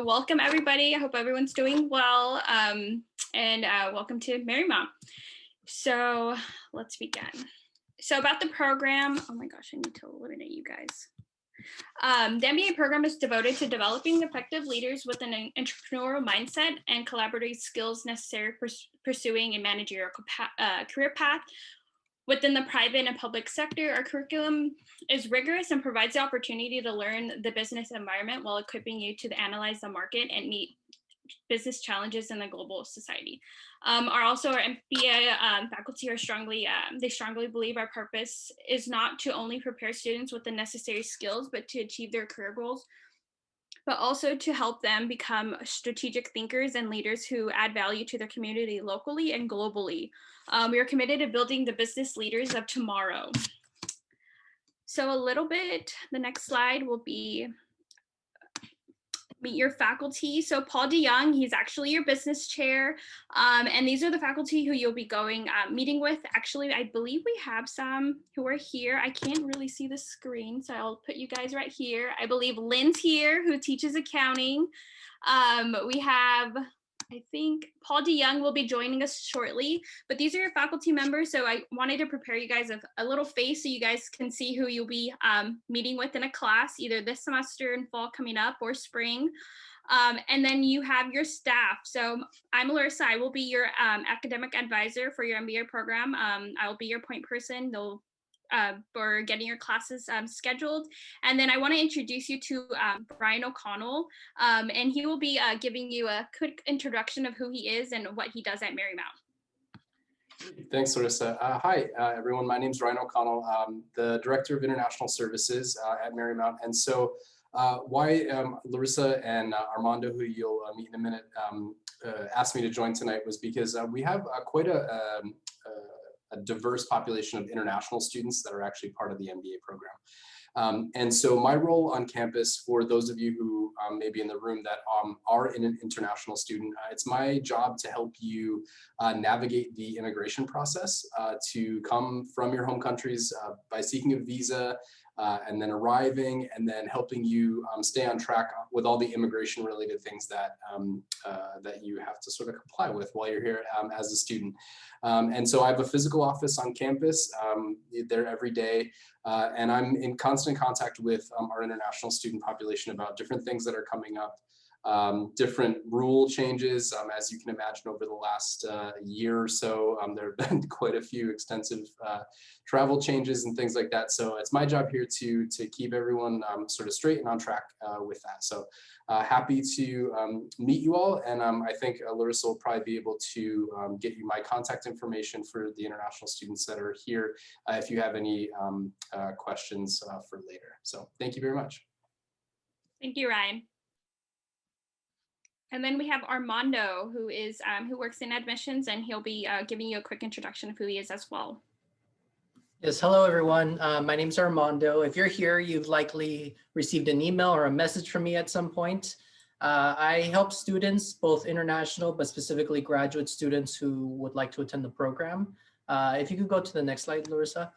Welcome everybody. I hope everyone's doing well. And welcome to Marymount. So let's begin. So about the program, oh my gosh, I need to eliminate you guys. The MBA program is devoted to developing effective leaders with an entrepreneurial mindset and collaborative skills necessary for pursuing a managerial career path. Within the private and public sector, our curriculum is rigorous and provides the opportunity to learn the business environment while equipping you to analyze the market and meet business challenges in the global society. Our MBA faculty are strongly believe our purpose is not to only prepare students with the necessary skills, but to achieve their career goals, but also to help them become strategic thinkers and leaders who add value to their community locally and globally. We are committed to building the business leaders of tomorrow. So a little bit, the next slide will be meet your faculty. So Paul DeYoung, he's actually your business chair. And these are the faculty who you'll be going meeting with. Actually, I believe we have some who are here. I can't really see the screen, so I'll put you guys right here. I believe Lynn's here, who teaches accounting. We have, I think Paul DeYoung will be joining us shortly, but these are your faculty members. So I wanted to prepare you guys a little face so you guys can see who you'll be meeting with in a class, either this semester in fall coming up or spring. And then you have your staff. So I'm Larissa, I will be your academic advisor for your MBA program. I will be your point person. For getting your classes scheduled. And then I want to introduce you to Brian O'Connell, and he will be giving you a quick introduction of who he is and what he does at Marymount. Thanks, Larissa. Hi, everyone. My name is Ryan O'Connell. I'm the Director of International Services at Marymount. And so why Larissa and Armando, who you'll meet in a minute, asked me to join tonight was because we have quite a diverse population of international students that are actually part of the MBA program. And so my role on campus, for those of you who may be in the room that are an international student, it's my job to help you navigate the immigration process to come from your home countries by seeking a visa, and then arriving, and then helping you stay on track with all the immigration related things that that you have to sort of comply with while you're here as a student. And so I have a physical office on campus there every day, and I'm in constant contact with our international student population about different things that are coming up. Different rule changes, as you can imagine, over the last year or so. There have been quite a few extensive travel changes and things like that. So it's my job here to keep everyone sort of straight and on track with that. So happy to meet you all. And I think Larissa will probably be able to get you my contact information for the international students that are here if you have any questions for later. So thank you very much. Thank you, Ryan. And then we have Armando, who works in admissions, and he'll be giving you a quick introduction of who he is as well. Yes, hello everyone. My name is Armando. If you're here, you've likely received an email or a message from me at some point. I help students, both international, but specifically graduate students who would like to attend the program. If you could go to the next slide, Larissa.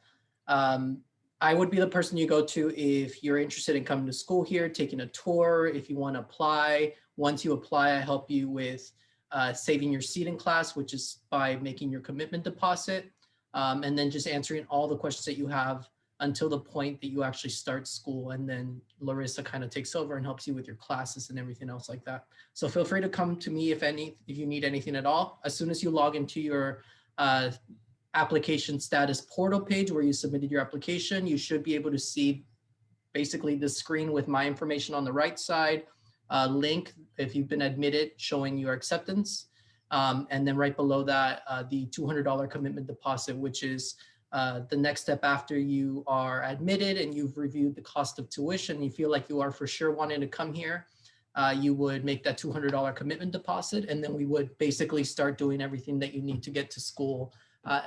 I would be the person you go to if you're interested in coming to school here, taking a tour, if you want to apply. Once you apply, I help you with saving your seat in class, which is by making your commitment deposit, and then just answering all the questions that you have until the point that you actually start school. And then Larissa kind of takes over and helps you with your classes and everything else like that. So feel free to come to me if you need anything at all. As soon as you log into your application status portal page where you submitted your application, you should be able to see basically the screen with my information on the right side, link if you've been admitted showing your acceptance, and then right below that the $200 commitment deposit, which is the next step after you are admitted and you've reviewed the cost of tuition. You feel like you are for sure wanting to come here, you would make that $200 commitment deposit, and then we would basically start doing everything that you need to get to school.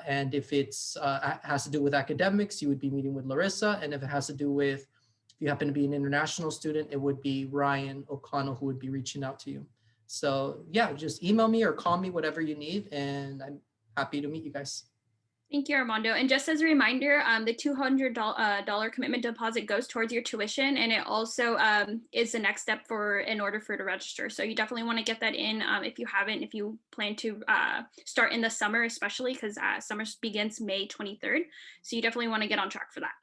And if it's has to do with academics, you would be meeting with Larissa, and if it has to do with, if you happen to be an international student, it would be Ryan O'Connell who would be reaching out to you. So yeah, just email me or call me, whatever you need, and I'm happy to meet you guys. Thank you, Armando. And just as a reminder, the $200 commitment deposit goes towards your tuition, and it also is the next step in order for you to register. So you definitely want to get that in if you haven't, if you plan to start in the summer, especially because summer begins May 23rd. So you definitely want to get on track for that.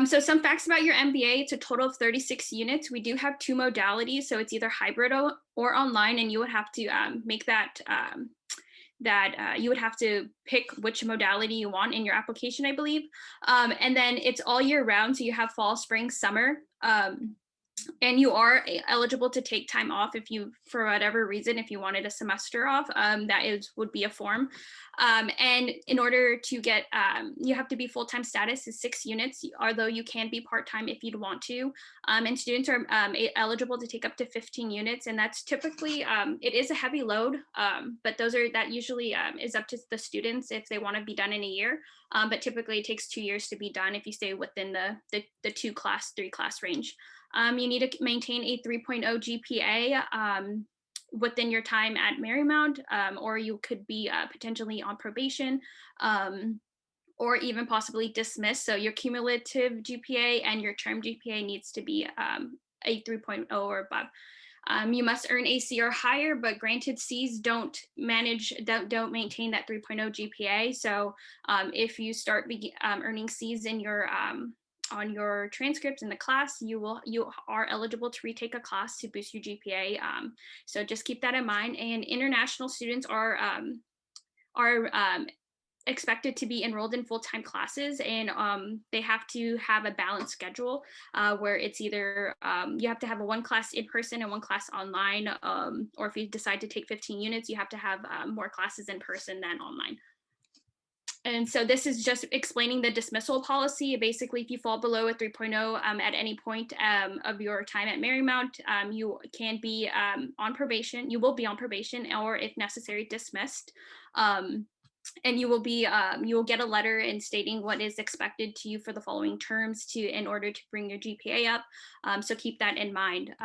So some facts about your MBA, it's a total of 36 units. We do have 2 modalities, so it's either hybrid or online, and you would have to make that you would have to pick which modality you want in your application, I believe. And then it's all year round. So you have fall, spring, summer. And you are eligible to take time off if you, for whatever reason, if you wanted a semester off, would be a form. And in order to get, you have to be full-time status is 6 units, although you can be part-time if you'd want to. And students are eligible to take up to 15 units. And that's typically, it is a heavy load, but that usually is up to the students if they want to be done in a year. But typically it takes 2 years to be done if you stay within the 2-class, 3-class range. You need to maintain a 3.0 GPA within your time at Marymount, or you could be potentially on probation, or even possibly dismissed. So your cumulative GPA and your term GPA needs to be a 3.0 or above. You must earn a C or higher, but granted C's don't maintain that 3.0 GPA. So if you start earning C's in your on your transcripts in the class, you are eligible to retake a class to boost your GPA. So just keep that in mind. And international students are expected to be enrolled in full-time classes, and they have to have a balanced schedule where it's either you have to have 1 class in person and 1 class online, or if you decide to take 15 units, you have to have more classes in person than online. And so this is just explaining the dismissal policy. Basically, if you fall below a 3.0 at any point of your time at Marymount, you can be on probation. You will be on probation, or if necessary, dismissed. And you will get a letter in stating what is expected to you for the following terms in order to bring your GPA up. So keep that in mind.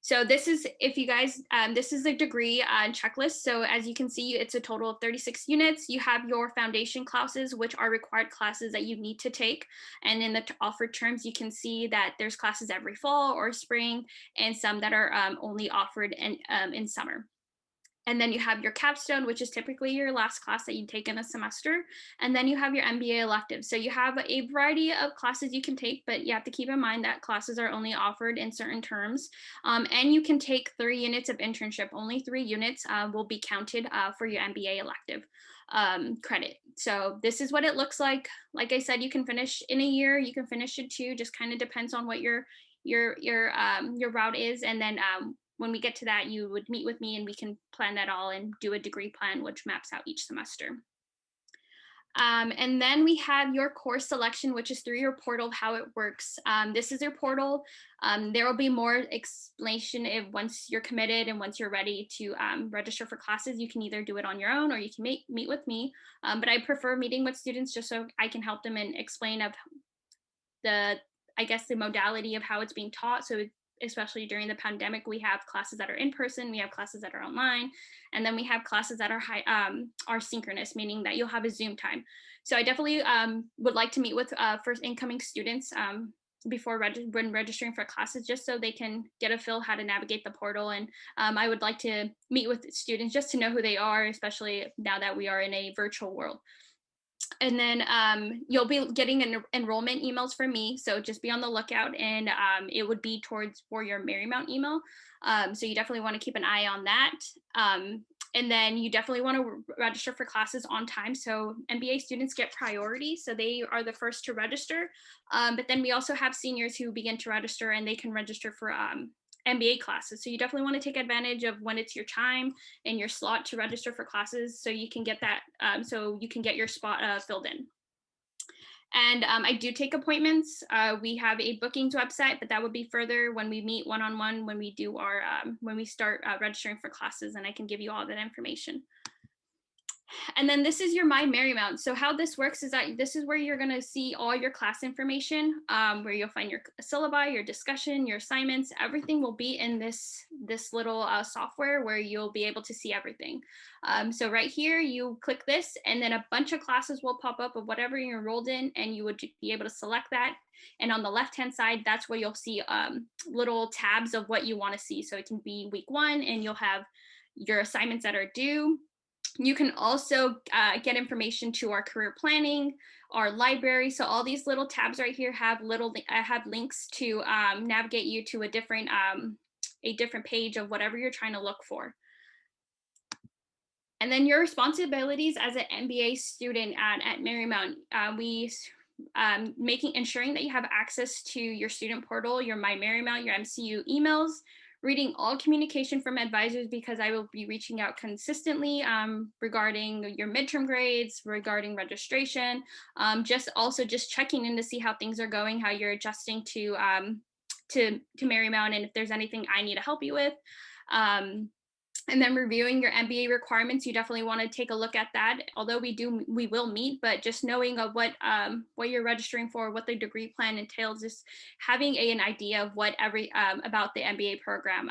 So this is, if you guys, this is the degree checklist. So as you can see, it's a total of 36 units. You have your foundation classes, which are required classes that you need to take. And in the offered terms, you can see that there's classes every fall or spring, and some that are only offered in summer. And then you have your capstone, which is typically your last class that you take in a semester. And then you have your MBA elective. So you have a variety of classes you can take, but you have to keep in mind that classes are only offered in certain terms. And you can take 3 units of internship. Only 3 units will be counted for your MBA elective credit. So this is what it looks like. Like I said, you can finish in a year, you can finish in 2, just kind of depends on what your route is. And then when we get to that, you would meet with me and we can plan that all and do a degree plan, which maps out each semester. And then we have your course selection, which is through your portal, how it works. This is your portal. There will be more explanation once you're committed and once you're ready to register for classes. You can either do it on your own or you can meet with me. But I prefer meeting with students just so I can help them and explain the modality of how it's being taught. So especially during the pandemic, we have classes that are in person, we have classes that are online, and then we have classes that are synchronous, meaning that you'll have a Zoom time. So I definitely would like to meet with first incoming students when registering for classes, just so they can get a feel how to navigate the portal. And I would like to meet with students just to know who they are, especially now that we are in a virtual world. And then you'll be getting enrollment emails from me. So just be on the lookout, and it would be for your Marymount email. So you definitely want to keep an eye on that. And then you definitely want to register for classes on time. So MBA students get priority, so they are the first to register. But then we also have seniors who begin to register, and they can register for MBA classes. So you definitely want to take advantage of when it's your time and your slot to register for classes, so you can get that, so you can get your spot filled in. And I do take appointments. We have a bookings website, but that would be further when we meet one-on-one, when we do our when we start registering for classes, and I can give you all that information. And then this is your My Marymount. So how this works is that this is where you're going to see all your class information, where you'll find your syllabi, your discussion, your assignments. Everything will be in this little software where you'll be able to see everything. So right here, you click this, and then a bunch of classes will pop up of whatever you're enrolled in, and you would be able to select that. And on the left-hand side, that's where you'll see little tabs of what you want to see. So it can be week 1, and you'll have your assignments that are due. You can also get information to our career planning, our library. So all these little tabs right here have links to navigate you to a different page of whatever you're trying to look for. And then your responsibilities as an MBA student at Marymount, ensuring that you have access to your student portal, your My Marymount, your MCU emails, reading all communication from advisors, because I will be reaching out consistently regarding your midterm grades, regarding registration, just checking in to see how things are going, how you're adjusting to Marymount, and if there's anything I need to help you with. And then reviewing your MBA requirements, you definitely want to take a look at that. Although we will meet, but just knowing of what you're registering for, what the degree plan entails, just having an idea of what about the MBA program.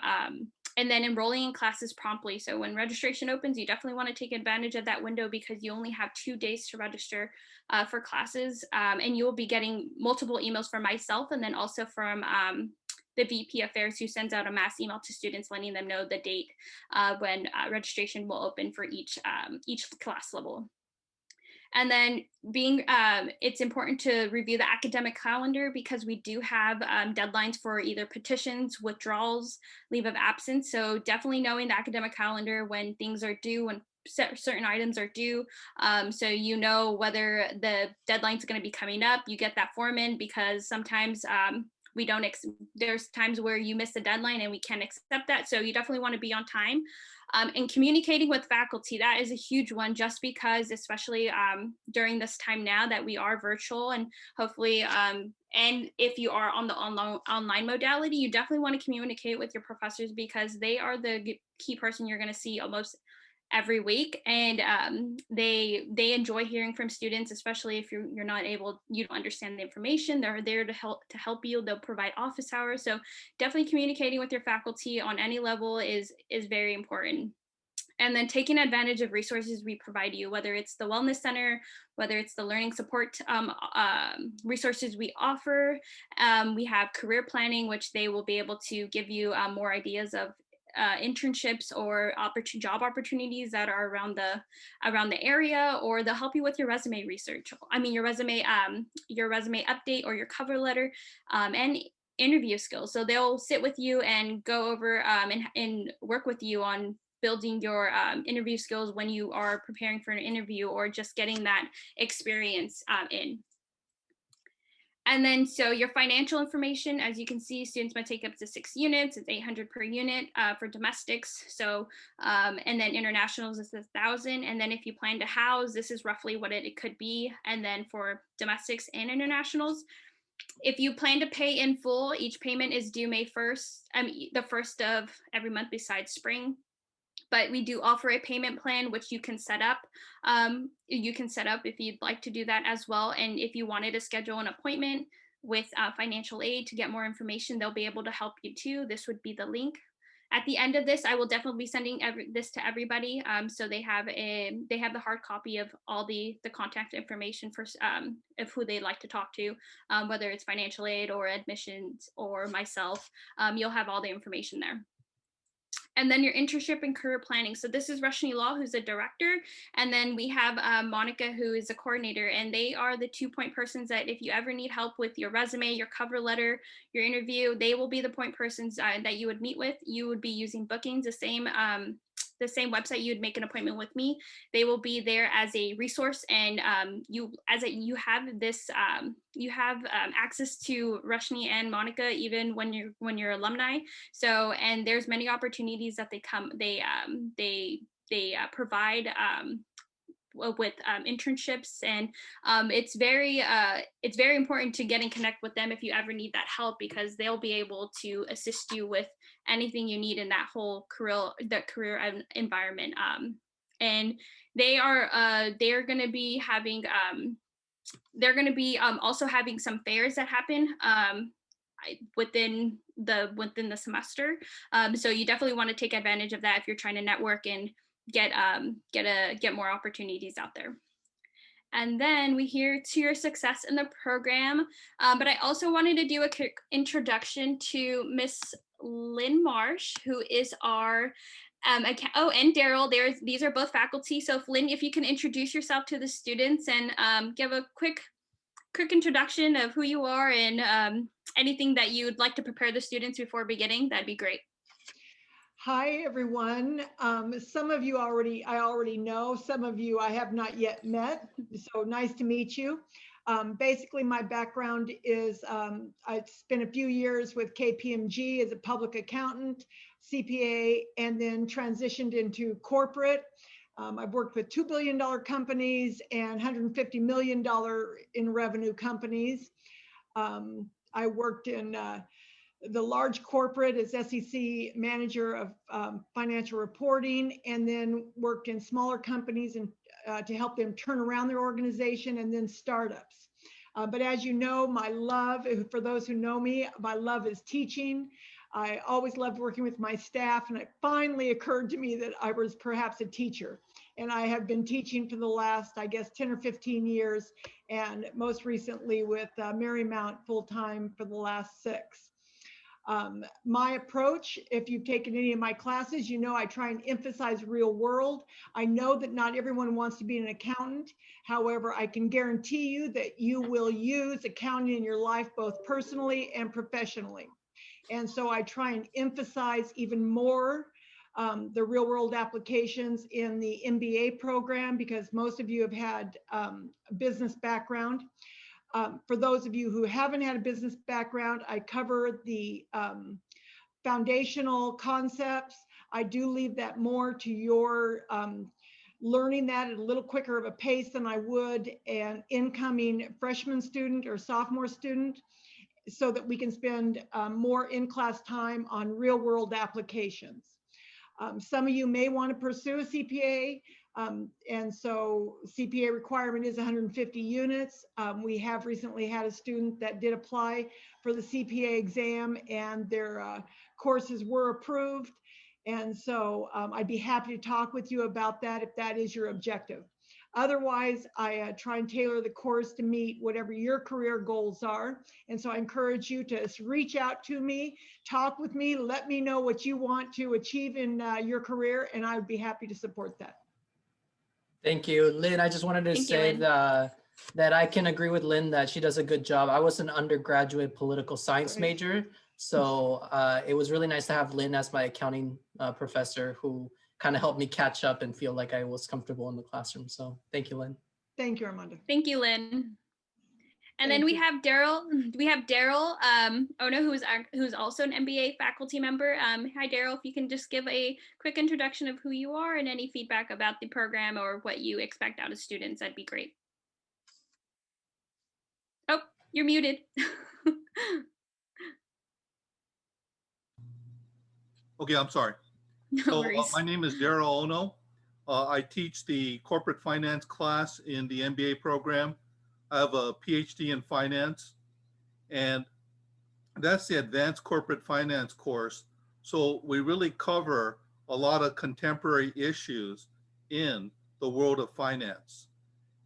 And then enrolling in classes promptly. So when registration opens, you definitely want to take advantage of that window, because you only have 2 days to register for classes. And you'll be getting multiple emails from myself, and then also from the VP Affairs, who sends out a mass email to students letting them know the date when registration will open for each class level. And then it's important to review the academic calendar, because we do have deadlines for either petitions, withdrawals, leave of absence. So definitely knowing the academic calendar when things are due, when certain items are due, so you know whether the deadline's going to be coming up. You get that form in, because sometimes there's times where you miss the deadline and we can't accept that. So you definitely want to be on time. And communicating with faculty, that is a huge one, just because, especially during this time now that we are virtual, and hopefully, and if you are on the online modality, you definitely want to communicate with your professors, because they are the key person you're going to see almost every week, and they enjoy hearing from students, especially if you don't understand the information. They're there to help you. They'll provide office hours. So definitely communicating with your faculty on any level is very important. And then taking advantage of resources we provide you, whether it's the Wellness Center, whether it's the learning support resources we offer. We have career planning, which they will be able to give you more ideas of internships or job opportunities that are around the area, or they'll help you with your resume research. Your resume update, or your cover letter, and interview skills. So they'll sit with you and go over and work with you on building your interview skills when you are preparing for an interview, or just getting that experience in. And then, so your financial information, as you can see, students might take up to 6 units. It's $800 per unit for domestics. So, and then internationals is 1,000. And then if you plan to house, this is roughly what it could be. And then for domestics and internationals, if you plan to pay in full, each payment is due May 1st, the first of every month besides spring. But we do offer a payment plan, which you can set up. You can set up if you'd like to do that as well. And if you wanted to schedule an appointment with financial aid to get more information, they'll be able to help you too. This would be the link. At the end of this, I will definitely be sending this to everybody, so they have the hard copy of all the contact information for of who they'd like to talk to, whether it's financial aid or admissions or myself. You'll have all the information there. And then your internship and career planning. So this is Rashni Law, who's a director. And then we have Monica, who is a coordinator. And they are the 2-point persons that if you ever need help with your resume, your cover letter, your interview, they will be the point persons that you would meet with. You would be using Bookings, the same website you would make an appointment with me. They will be there as a resource, and you have access to Rashni and Monica even when you're alumni. So, and there's many opportunities that they provide with internships, and it's very important to get and connect with them if you ever need that help, because they'll be able to assist you with anything you need in that whole career environment. and they are going to be having also having some fairs that happen within the semester. So you definitely want to take advantage of that if you're trying to network and get more opportunities out there. And then we hear to your success in the program. But I also wanted to do a quick introduction to Miss Lynn Marsh, who is our and Daryl. These are both faculty. So if Lynn, if you can introduce yourself to the students and give a quick introduction of who you are and anything that you'd like to prepare the students before beginning, that'd be great. Hi, everyone. Some of you I already know, some of you I have not yet met, so nice to meet you. Basically, my background is I spent a few years with KPMG as a public accountant, CPA, and then transitioned into corporate. I've worked with $2 billion companies and $150 million in revenue companies. I worked in the large corporate as SEC manager of financial reporting, and then worked in smaller companies and to help them turn around their organization, and then startups. But as you know, my love, for those who know me, my love is teaching. I always loved working with my staff, and it finally occurred to me that I was perhaps a teacher. And I have been teaching for the last, I guess, 10 or 15 years, and most recently with Marymount full-time for the last 6. My approach, if you've taken any of my classes, you know I try and emphasize real world. I know that not everyone wants to be an accountant. However, I can guarantee you that you will use accounting in your life, both personally and professionally. And so I try and emphasize even more the real world applications in the MBA program, because most of you have had a business background. For those of you who haven't had a business background, I cover the foundational concepts. I do leave that more to your learning that at a little quicker of a pace than I would an incoming freshman student or sophomore student, so that we can spend more in-class time on real world applications. Some of you may want to pursue a CPA. And so CPA requirement is 150 units. We have recently had a student that did apply for the CPA exam, and their courses were approved. And so I'd be happy to talk with you about that if that is your objective. Otherwise, I try and tailor the course to meet whatever your career goals are. And so I encourage you to reach out to me, talk with me, let me know what you want to achieve in your career, and I would be happy to support that. Thank you, Lynn. I just wanted to say that I can agree with Lynn that she does a good job. I was an undergraduate political science major, so it was really nice to have Lynn as my accounting professor, who kind of helped me catch up and feel like I was comfortable in the classroom. So thank you, Lynn. Thank you, Armando. Thank you, Lynn. And then we have Daryl. Ono, who's also an MBA faculty member. Hi, Daryl. If you can just give a quick introduction of who you are and any feedback about the program or what you expect out of students, that'd be great. Oh, you're muted. Okay, I'm sorry. No worries. My name is Daryl Ono. I teach the corporate finance class in the MBA program. I have a PhD in finance, and that's the advanced corporate finance course. So we really cover a lot of contemporary issues in the world of finance.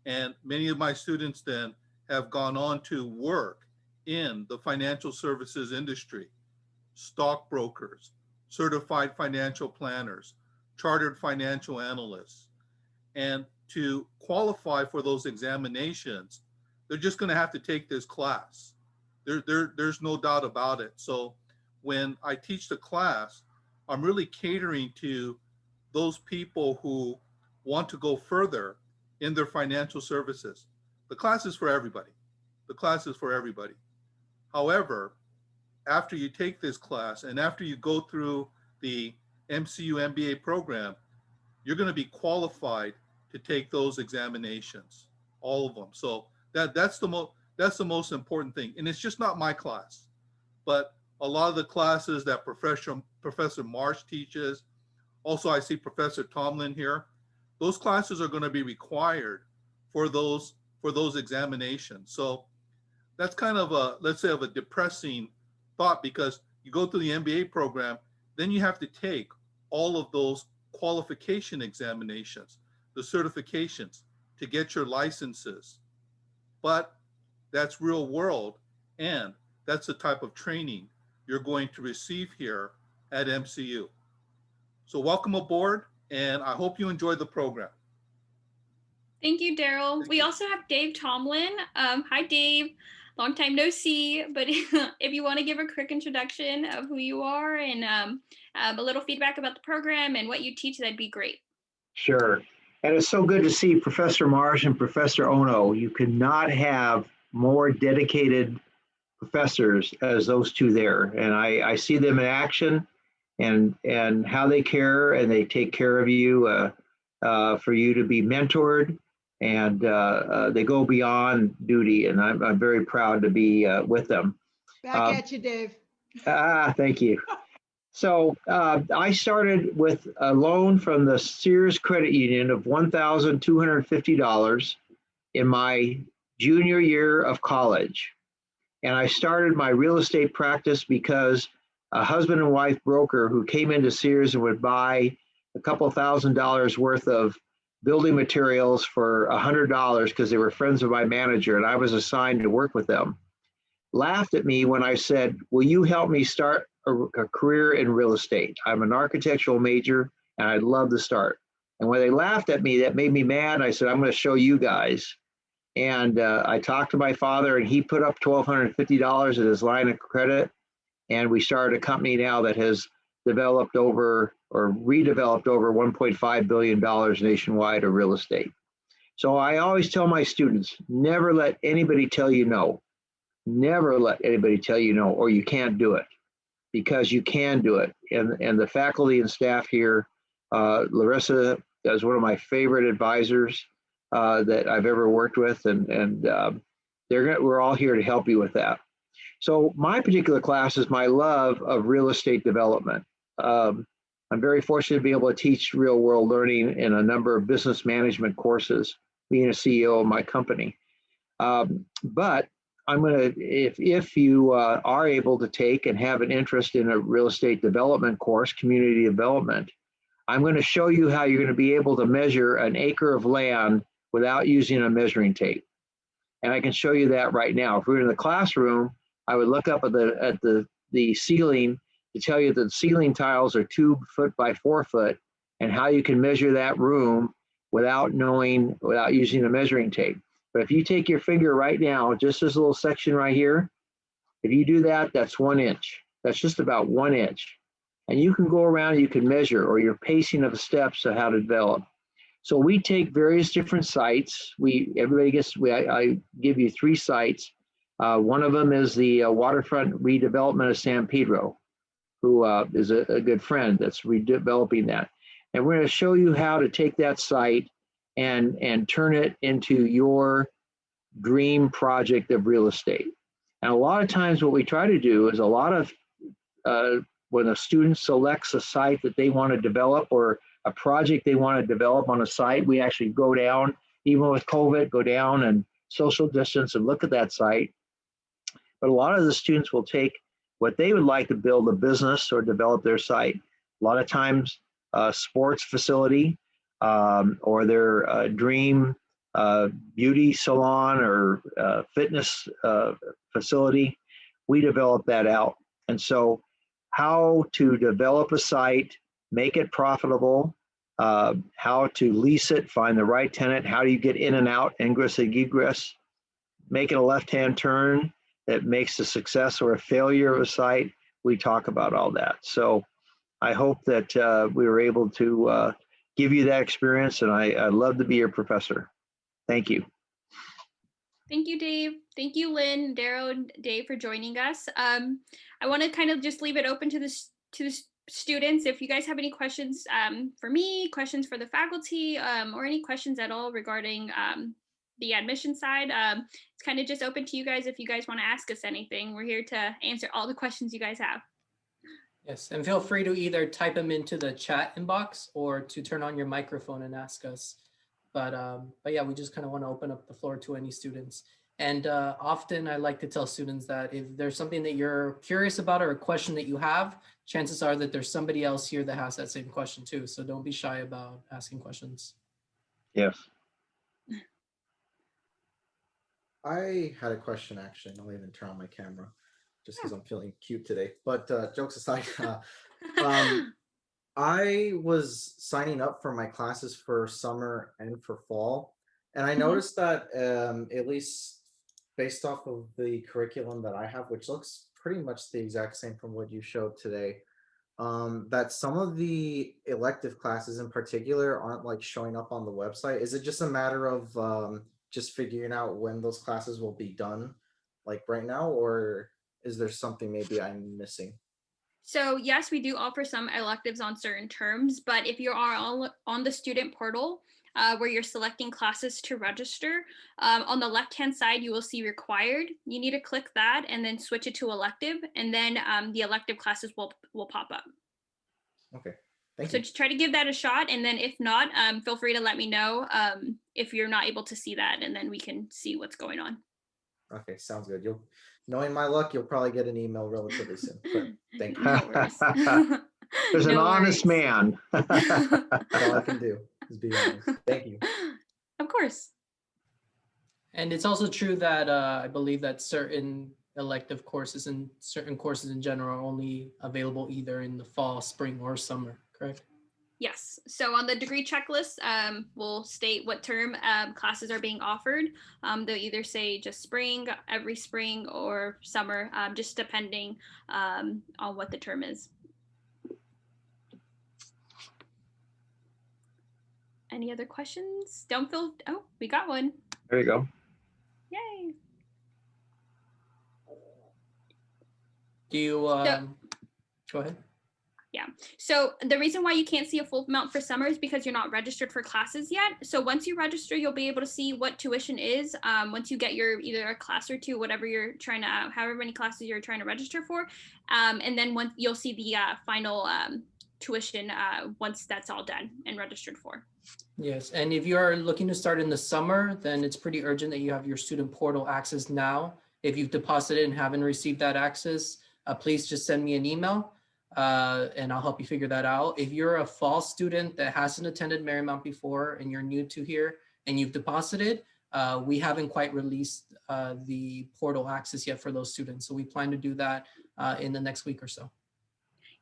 And many of my students then have gone on to work in the financial services industry, stockbrokers, certified financial planners, chartered financial analysts. And to qualify for those examinations, they're just going to have to take this class. There's no doubt about it. So when I teach the class, I'm really catering to those people who want to go further in their financial services. The class is for everybody. The class is for everybody. However, after you take this class and after you go through the MCU MBA program, you're going to be qualified to take those examinations, all of them. So that's the most important thing. And it's just not my class, but a lot of the classes that Professor Marsh teaches. Also, I see Professor Tomlin here. those classes are going to be required for those examinations. So that's kind of a, let's say, of a depressing thought, because you go through the MBA program, then you have to take all of those qualification examinations, the certifications to get your licenses. But that's real world, and that's the type of training you're going to receive here at MCU. So welcome aboard, and I hope you enjoy the program. Thank you, Daryl. We also have Dave Tomlin. Hi, Dave. Long time no see, but if you want to give a quick introduction of who you are and a little feedback about the program and what you teach, that'd be great. Sure. And it's so good to see Professor Marsh and Professor Ono. You could not have more dedicated professors as those two there. And I see them in action and how they care, and they take care of you for you to be mentored, and they go beyond duty. And I'm very proud to be with them. Back at you, Dave. Thank you. So I started with a loan from the Sears Credit Union of $1,250 in my junior year of college. And I started my real estate practice because a husband and wife broker who came into Sears and would buy a couple $1,000s worth of building materials for $100 because they were friends of my manager and I was assigned to work with them, laughed at me when I said, "Will you help me start a career in real estate? I'm an architectural major and I'd love to start." And when they laughed at me, that made me mad. I said, "I'm going to show you guys." And I talked to my father, and he put up $1,250 in his line of credit. And we started a company now that has developed over or redeveloped over $1.5 billion nationwide of real estate. So I always tell my students, never let anybody tell you no. Never let anybody tell you no, or you can't do it, because you can do it. And the faculty and staff here, Larissa is one of my favorite advisors that I've ever worked with, and we're all here to help you with that. So my particular class is my love of real estate development. I'm very fortunate to be able to teach real world learning in a number of business management courses, being a CEO of my company. But I'm going to, if you are able to take and have an interest in a real estate development course, community development, I'm going to show you how you're going to be able to measure an acre of land without using a measuring tape. And I can show you that right now. If we were in the classroom, I would look up at the ceiling to tell you that the ceiling tiles are 2 foot by 4 foot, and how you can measure that room without using a measuring tape. But if you take your finger right now, just this little section right here, if you do that, that's 1 inch. That's just about 1 inch. And you can go around, you can measure, or your pacing of the steps of how to develop. So we take various different sites. I give you 3 sites. One of them is the waterfront redevelopment of San Pedro, who is a good friend that's redeveloping that. And we're going to show you how to take that site and turn it into your dream project of real estate. And a lot of times what we try to do is when a student selects a site that they want to develop, or a project they want to develop on a site, we actually go down, even with COVID, go down and social distance and look at that site. But a lot of the students will take what they would like to build a business or develop their site. A lot of times a sports facility, or their dream beauty salon or fitness facility, we develop that out. And so how to develop a site, make it profitable, how to lease it, find the right tenant, how do you get in and out, ingress and egress, making a left-hand turn that makes a success or a failure of a site. We talk about all that. So I hope that we were able to give you that experience, and I love to be your professor. Thank you. Thank you, Dave. Thank you, Lynn, Daryl, and Dave for joining us. I want to kind of just leave it open to the students. If you guys have any questions for me, questions for the faculty, or any questions at all regarding the admission side, it's kind of just open to you guys. If you guys want to ask us anything, we're here to answer all the questions you guys have. Yes, and feel free to either type them into the chat inbox or to turn on your microphone and ask us. But yeah, we just kind of want to open up the floor to any students. And often I like to tell students that if there's something that you're curious about or a question that you have, chances are that there's somebody else here that has that same question too. So don't be shy about asking questions. Yes. I had a question actually. I'll even turn on my camera just because I'm feeling cute today. But jokes aside, I was signing up for my classes for summer and for fall. And I noticed that at least based off of the curriculum that I have, which looks pretty much the exact same from what you showed today, that some of the elective classes in particular aren't like showing up on the website. Is it just a matter of just figuring out when those classes will be done, like right now, or is there something maybe I'm missing? So yes, we do offer some electives on certain terms, but if you are on the student portal, where you're selecting classes to register, on the left-hand side, you will see required. You need to click that and then switch it to elective, and then the elective classes will pop up. Okay, thank So you. just try to give that a shot, and then if not, feel free to let me know if you're not able to see that, and then we can see what's going on. Okay, sounds good. Knowing my luck, you'll probably get an email relatively soon. But thank you. No worries. There's an No honest worries. man. That's all I can do is be honest. Thank you. Of course. And it's also true that I believe that certain elective courses and certain courses in general are only available either in the fall, spring, or summer, correct? Yes. So on the degree checklist, we'll state what term classes are being offered. They'll either say just spring, every spring, or summer, just depending on what the term is. Any other questions? Don't feel, oh, we got one. There you go. Yay. Do you, go ahead. Yeah. So the reason why you can't see a full amount for summer is because you're not registered for classes yet. So once you register, you'll be able to see what tuition is. Once you get your either a class or two, whatever you're trying to, however many classes you're trying to register for. And then once you'll see the final tuition once that's all done and registered for. Yes, and if you are looking to start in the summer, then it's pretty urgent that you have your student portal access now. If you've deposited and haven't received that access, please just send me an email and I'll help you figure that out. If you're a fall student that hasn't attended Marymount before and you're new to here and you've deposited, we haven't quite released the portal access yet for those students. So we plan to do that in the next week or so.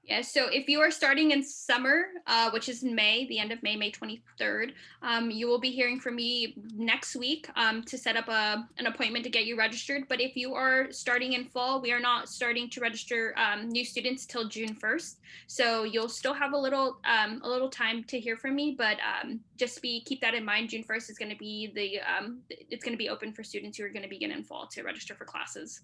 Yeah, so if you are starting in summer, which is in May, the end of May, May 23rd, you will be hearing from me next week to set up an appointment to get you registered. But if you are starting in fall, we are not starting to register new students till June 1st. So you'll still have a little time to hear from me, but just keep that in mind. June 1st is going to be it's going to be open for students who are going to begin in fall to register for classes.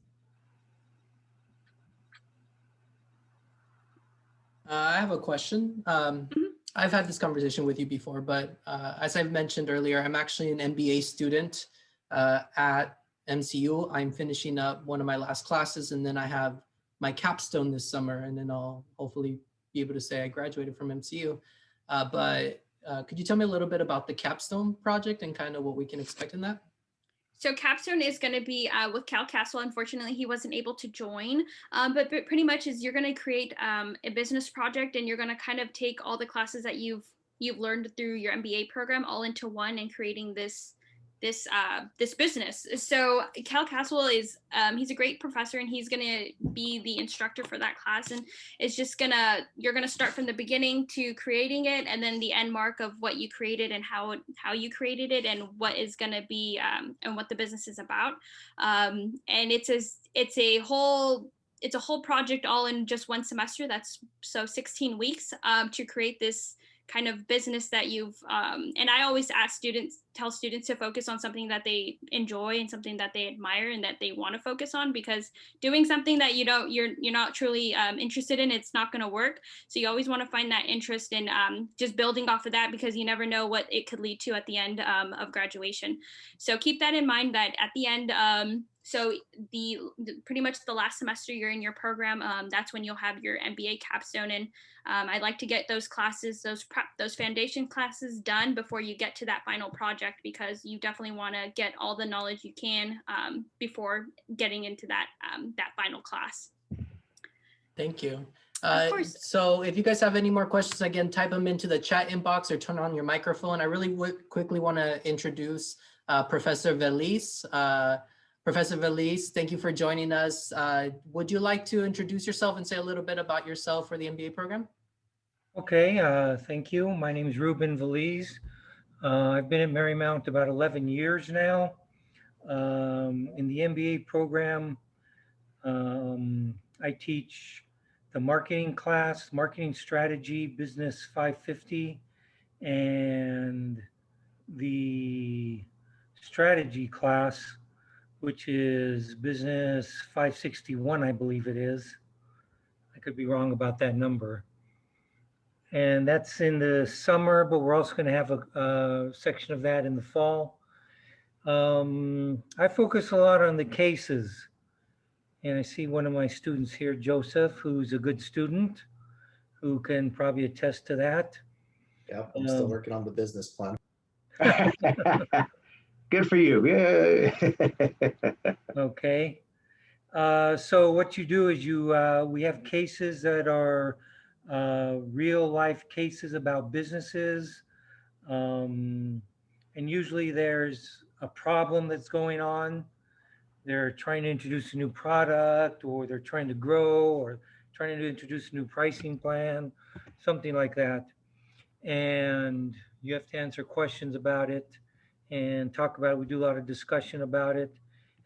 I have a question. I've had this conversation with you before, but as I've mentioned earlier, I'm actually an MBA student at MCU. I'm finishing up one of my last classes, and then I have my capstone this summer, and then I'll hopefully be able to say I graduated from MCU. But could you tell me a little bit about the Capstone Project and kind of what we can expect in that? So Capstone is going to be with Cal Castle. Unfortunately, he wasn't able to join, but pretty much is you're going to create a business project, and you're going to kind of take all the classes that you've learned through your MBA program all into one and creating this business. So Cal Castle is he's a great professor, and he's going to be the instructor for that class, and it's just you're gonna start from the beginning to creating it, and then the end mark of what you created and how you created it and what is going to be and what the business is about. And it's a whole project all in just one semester. That's 16 weeks to create this kind of business that you've and I always ask students tell students to focus on something that they enjoy and something that they admire and that they want to focus on, because doing something that you're not truly interested in, it's not going to work. So you always want to find that interest in just building off of that, because you never know what it could lead to at the end of graduation. So keep that in mind, that at the end, so the pretty much the last semester you're in your program, that's when you'll have your MBA capstone. And I'd like to get those classes, those foundation classes done before you get to that final project, because you definitely want to get all the knowledge you can before getting into that that final class. Thank you. Of course. So if you guys have any more questions, again, type them into the chat inbox or turn on your microphone. I really quickly want to introduce Professor Veliz. Professor Veliz, thank you for joining us. Would you like to introduce yourself and say a little bit about yourself for the MBA program? Okay, thank you. My name is Ruben Veliz. I've been at Marymount about 11 years now. In the MBA program, I teach the marketing class, marketing strategy, business 550, and the strategy class, which is business 561, I believe it is. I could be wrong about that number. And that's in the summer, but we're also going to have a section of that in the fall. I focus a lot on the cases. And I see one of my students here, Joseph, who's a good student, who can probably attest to that. Yeah, I'm still working on the business plan. Good for you. Yeah. Okay. So what you do is we have cases that are real life cases about businesses. And usually there's a problem that's going on. They're trying to introduce a new product, or they're trying to grow, or trying to introduce a new pricing plan, something like that. And you have to answer questions about it and talk about it. We do a lot of discussion about it.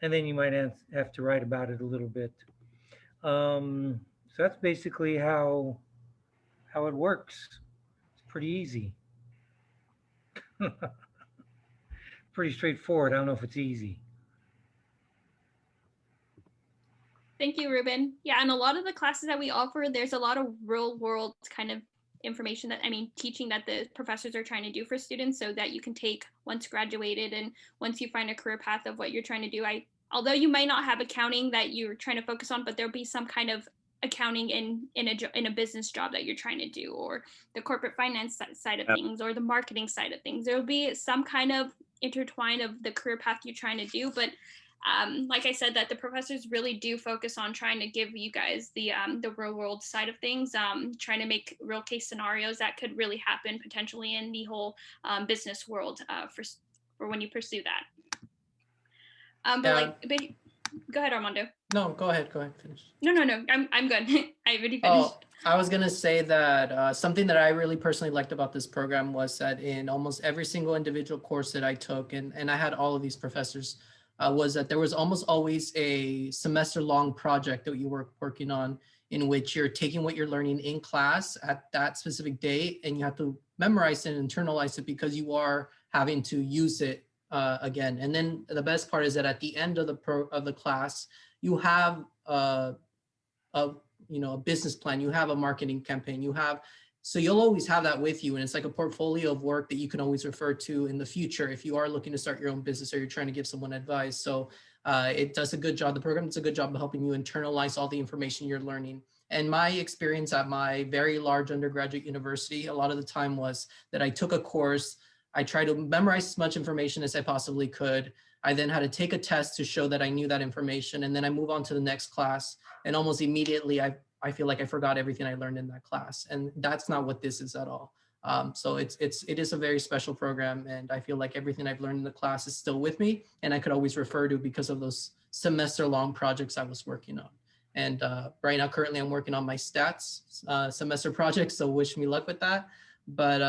And then you might have to write about it a little bit. So that's basically how it works. It's pretty easy. Pretty straightforward. I don't know if it's easy. Thank you, Ruben. Yeah, and a lot of the classes that we offer, there's a lot of real world kind of information that, teaching that the professors are trying to do for students, so that you can take once graduated and once you find a career path of what you're trying to do. Although you might not have accounting that you're trying to focus on, but there'll be some kind of accounting in a business job that you're trying to do, or the corporate finance side of things, or the marketing side of things. There'll be some kind of intertwine of the career path you're trying to do, but like I said, that the professors really do focus on trying to give you guys the real world side of things, trying to make real case scenarios that could really happen potentially in the whole business world for when you pursue that. But go ahead, Armando. No, go ahead, finish. No, I'm good. I already finished. Oh, I was gonna say that something that I really personally liked about this program was that in almost every single individual course that I took, and I had all of these professors, was that there was almost always a semester-long project that you were working on, in which you're taking what you're learning in class at that specific date, and you have to memorize it and internalize it, because you are having to use it again. And then the best part is that at the end of the class, you have a business plan, you have a marketing campaign, so you'll always have that with you. And it's like a portfolio of work that you can always refer to in the future if you are looking to start your own business or you're trying to give someone advice. So it does a good job. The program does a good job of helping you internalize all the information you're learning. And my experience at my very large undergraduate university, a lot of the time was that I took a course, I tried to memorize as much information as I possibly could. I then had to take a test to show that I knew that information. And then I move on to the next class. And almost immediately, I feel like I forgot everything I learned in that class. And that's not what this is at all. So it is a very special program. And I feel like everything I've learned in the class is still with me. And I could always refer to because of those semester-long projects I was working on. And right now, currently, I'm working on my stats semester project. So wish me luck with that. But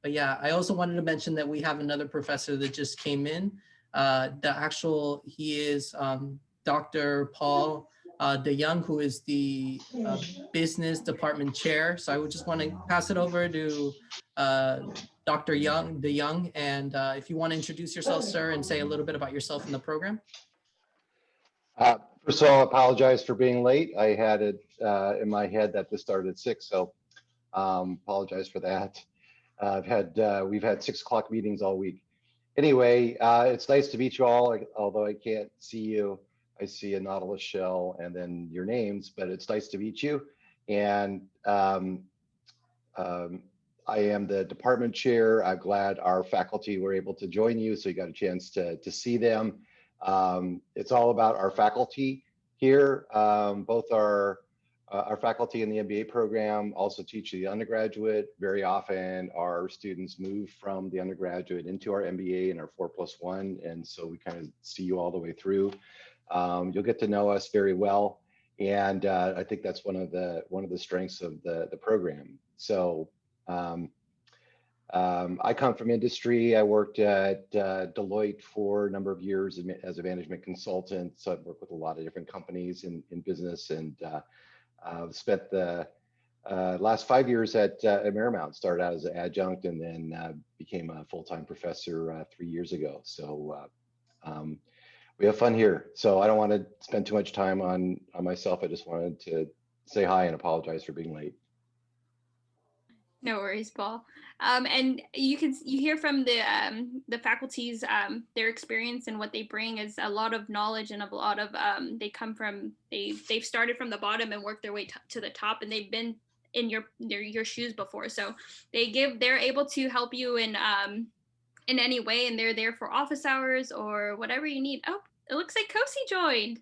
yeah, I also wanted to mention that we have another professor that just came in. He is Dr. Paul DeYoung, who is the business department chair. So I would just want to pass it over to Dr. DeYoung. And if you want to introduce yourself, sir, and say a little bit about yourself in the program. First of all, I apologize for being late. I had it in my head that this started at 6, so apologize for that. We've had 6 o'clock meetings all week. Anyway, it's nice to meet you all, although I can't see you. I see a Nautilus shell and then your names, but it's nice to meet you. And I am the department chair. I'm glad our faculty were able to join you, so you got a chance to see them. It's all about our faculty here. Both our faculty in the MBA program also teach the undergraduate. Very often our students move from the undergraduate into our MBA and our 4+1. And so we kind of see you all the way through. You'll get to know us very well. And I think that's one of the strengths of the program. So I come from industry. I worked at Deloitte for a number of years as a management consultant. So I've worked with a lot of different companies in business, and spent the last 5 years at Marymount. Started out as an adjunct and then became a full-time professor 3 years ago. So we have fun here. So I don't want to spend too much time on myself. I just wanted to say hi and apologize for being late. No worries, Paul. And you hear from the faculties, their experience and what they bring is a lot of knowledge and a lot of they've started from the bottom and worked their way to the top, and they've been in your shoes before. So they're able to help you in any way, and they're there for office hours or whatever you need. Oh, it looks like Kosi joined.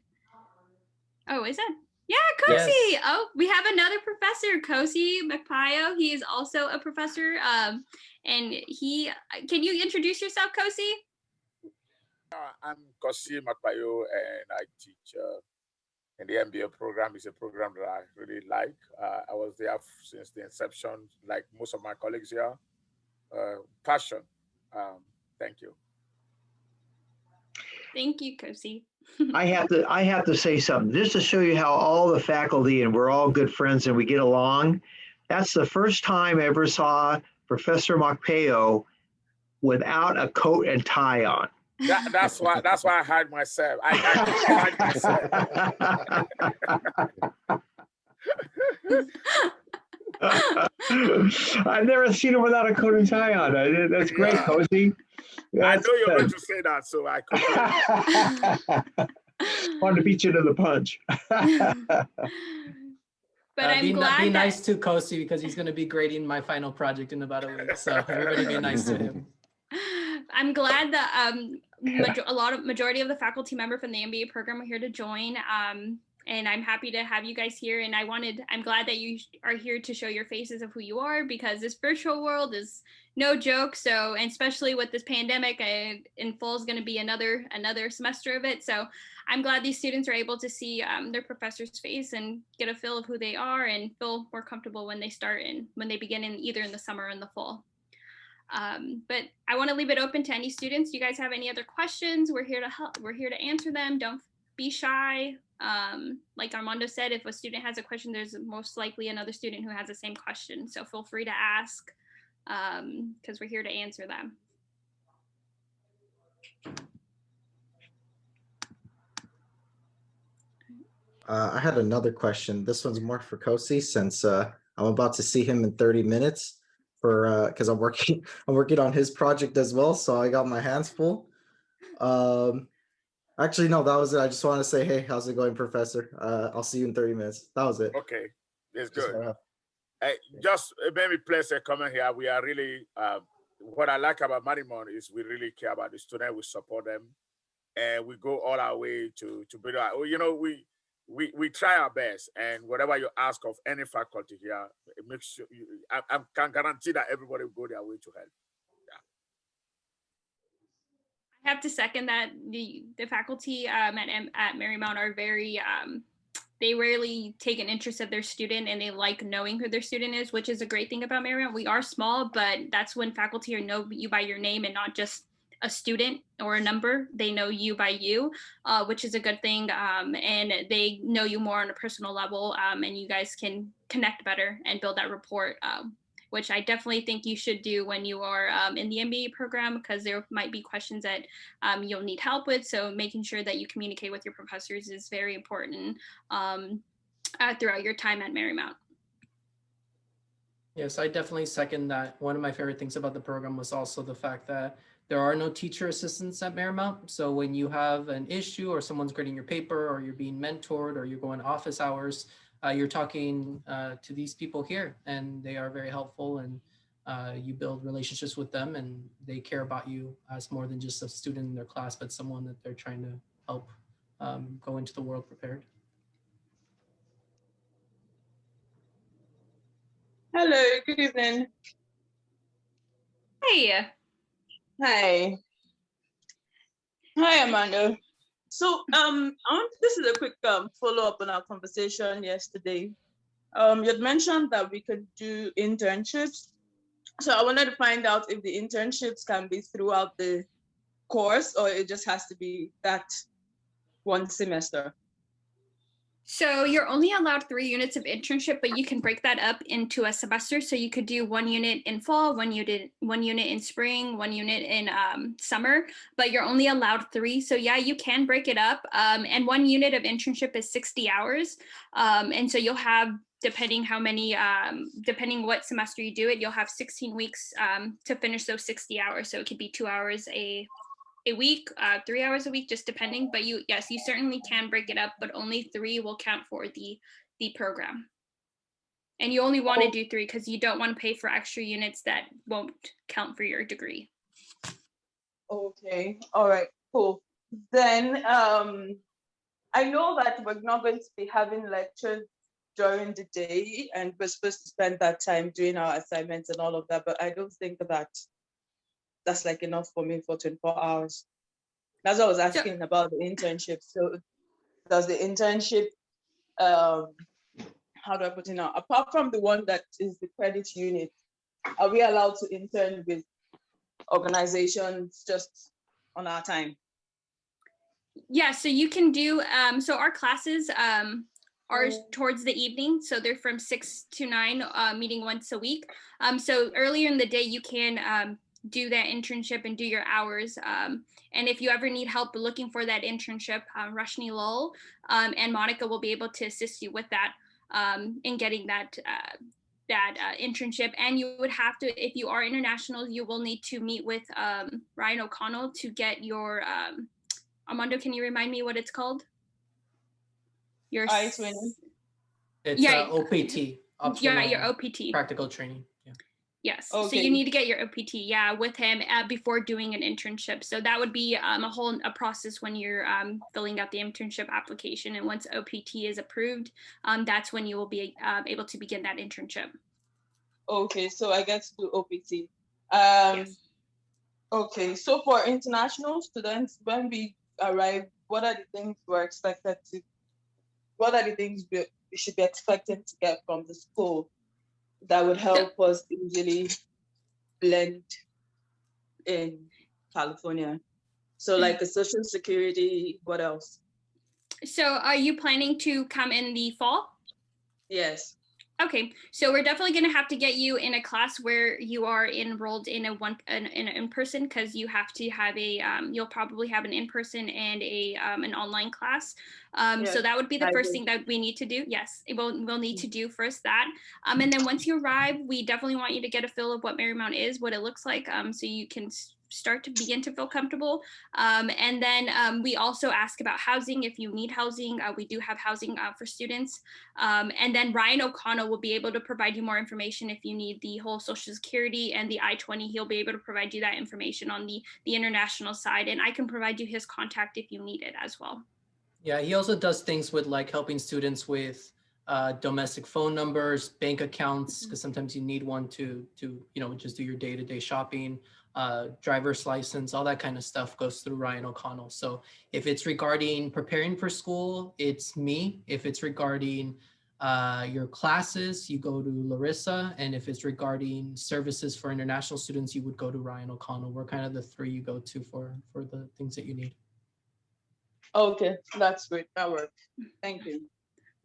Oh, is it? Yeah, Kosi. Yes. Oh, we have another professor, Kosi Makpayo. He is also a professor. And can you introduce yourself, Kosi? I'm Kosi Makpayo, and I teach in the MBA program. It's a program that I really like. I was there since the inception, like most of my colleagues here. Passion. Thank you. Thank you, Kosi. I have to say something just to show you how all the faculty and we're all good friends and we get along. That's the first time I ever saw Professor Makpayo without a coat and tie on. That's why I hide myself. I hide myself. I've never seen him without a coat and tie on. That's great, Kosi. I know you're going to say that, so I wanted to beat you to the punch. But I'm glad be nice to Kosi because he's going to be grading my final project in about a week. So everybody be nice to him. I'm glad that majority of the faculty member from the MBA program are here to join. And I'm happy to have you guys here. And I'm glad that you are here to show your faces of who you are, because this virtual world is no joke. So, and especially with this pandemic, in fall is going to be another semester of it. So I'm glad these students are able to see their professor's face and get a feel of who they are and feel more comfortable when they start and when they begin either in the summer or in the fall. But I want to leave it open to any students. Do you guys have any other questions? We're here to help. We're here to answer them. Don't be shy. Like Armando said, if a student has a question, there's most likely another student who has the same question. So feel free to ask, because we're here to answer them. I had another question. This one's more for Kosi, since I'm about to see him in 30 minutes because I'm working on his project as well. So I got my hands full. Actually, no, that was it. I just want to say, hey, how's it going, Professor? I'll see you in 30 minutes. That was it. Okay, it's good. Just maybe place a comment here. We are really, what I like about Marymount is we really care about the student. We support them, and we go all our way to build our, you know, we try our best, and whatever you ask of any faculty here, it makes sure I can guarantee that everybody will go their way to help. I have to second that. The faculty at Marymount are very, they rarely take an interest of their student, and they like knowing who their student is, which is a great thing about Marymount. We are small, but that's when faculty know you by your name and not just a student or a number. They know you by you, which is a good thing. And they know you more on a personal level, and you guys can connect better and build that rapport, which I definitely think you should do when you are in the MBA program, because there might be questions that you'll need help with. So making sure that you communicate with your professors is very important throughout your time at Marymount. Yes, I definitely second that. One of my favorite things about the program was also the fact that there are no teacher assistants at Marymount. So when you have an issue or someone's grading your paper or you're being mentored or you're going office hours, you're talking to these people here, and they are very helpful, and you build relationships with them, and they care about you as more than just a student in their class, but someone that they're trying to help go into the world prepared. Hello, good evening. Hey. Hi. Hi, Amanda. So this is a quick follow-up on our conversation yesterday. You had mentioned that we could do internships. So I wanted to find out if the internships can be throughout the course, or it just has to be that one semester. So you're only allowed 3 units of internship, but you can break that up into a semester. So you could do 1 unit in fall, 1 unit in spring, 1 unit in summer, but you're only allowed 3. So yeah, you can break it up. And 1 unit of internship is 60 hours. And so you'll have, depending how many, depending what semester you do it, you'll have 16 weeks to finish those 60 hours. So it could be 2 hours a week, 3 hours a week, just depending. But you certainly can break it up, but only 3 will count for the program. And you only want to do 3 because you don't want to pay for extra units that won't count for your degree. Okay, all right, cool. Then I know that we're not going to be having lectures during the day, and we're supposed to spend that time doing our assignments and all of that, but I don't think that's like enough for me for 24 hours. That's what I was asking about the internship. So does the internship, how do I put it now? Apart from the one that is the credit unit, are we allowed to intern with organizations just on our time? Yeah, so you can do, so our classes are towards the evening. So they're from 6 to 9, meeting once a week. So earlier in the day, you can do that internship and do your hours. And if you ever need help looking for that internship, Rashni Lowell and Monica will be able to assist you with that in getting that internship. And you would have to, if you are international, you will need to meet with Ryan O'Connell to get your, Armando, can you remind me what it's called? Your I-20. It's OPT. Yeah, your OPT. Practical training. Yeah. Yes. Okay. So you need to get your OPT, with him before doing an internship. So that would be a process when you're filling out the internship application. And once OPT is approved, that's when you will be able to begin that internship. Okay, so I get to do OPT. Yes. Okay, so for international students, when we arrive, what are the things what are the things we should be expecting to get from the school that would help us easily blend in California? So like the Social Security, what else? So are you planning to come in the fall? Yes. Okay, so we're definitely going to have to get you in a class where you are enrolled in in-person, because you have to have you'll probably have an in-person and an online class. Yes, so that would be the first thing that we need to do. Yes, we'll need to do first that. And then once you arrive, we definitely want you to get a feel of what Marymount is, what it looks like, so you can start to begin to feel comfortable. And then we also ask about housing. If you need housing, we do have housing for students. And then Ryan O'Connell will be able to provide you more information if you need the whole Social Security and the I-20. He'll be able to provide you that information on the international side. And I can provide you his contact if you need it as well. Yeah, he also does things with like helping students with domestic phone numbers, bank accounts, because sometimes you need one to just do your day-to-day shopping. Driver's license, all that kind of stuff goes through Ryan O'Connell. So if it's regarding preparing for school, it's me. If it's regarding Your classes, you go to Larissa, and if it's regarding services for international students, you would go to Ryan O'Connell. We're kind of the three you go to for the things that you need. Okay, that's great. That works. Thank you.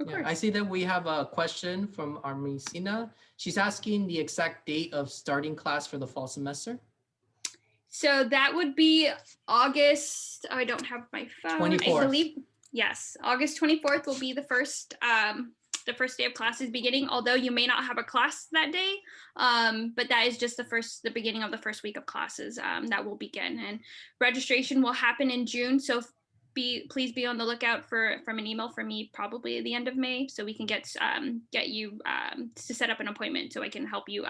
Yeah, I see that we have a question from Armisina. She's asking the exact date of starting class for the fall semester. So that would be August. Oh, I don't have my phone. 24th. I believe, yes, August 24th will be the first day of classes beginning, although you may not have a class that day. But that is just the beginning of the first week of classes that will begin. And registration will happen in June. So please be on the lookout from an email from me probably at the end of May, so we can get you to set up an appointment so I can help you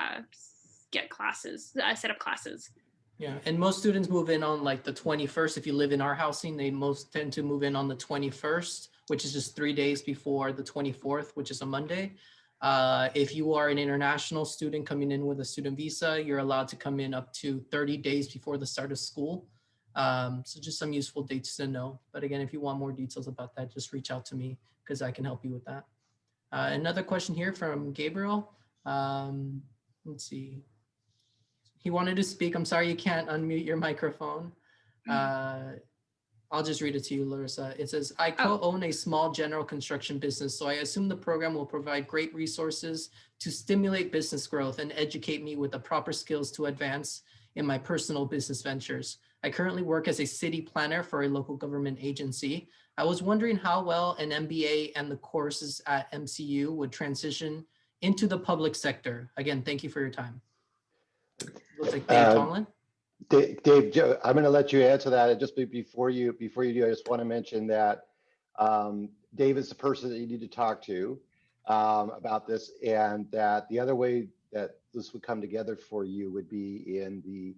get classes, set up classes. Yeah, and most students move in on like the 21st. If you live in our housing, they most tend to move in on the 21st, which is just 3 days before the 24th, which is a Monday. If you are an international student coming in with a student visa, you're allowed to come in up to 30 days before the start of school. So just some useful dates to know. But again, if you want more details about that, just reach out to me because I can help you with that. Another question here from Gabriel. Let's see. He wanted to speak. I'm sorry you can't unmute your microphone. I'll just read it to you, Larissa. It says, I co-own a small general construction business, so I assume the program will provide great resources to stimulate business growth and educate me with the proper skills to advance in my personal business ventures. I currently work as a city planner for a local government agency. I was wondering how well an MBA and the courses at MCU would transition into the public sector. Again, thank you for your time. Looks like Dave Tomlin. Dave, I'm going to let you answer that. And just before you do, I just want to mention that Dave is the person that you need to talk to about this, and that the other way that this would come together for you would be in the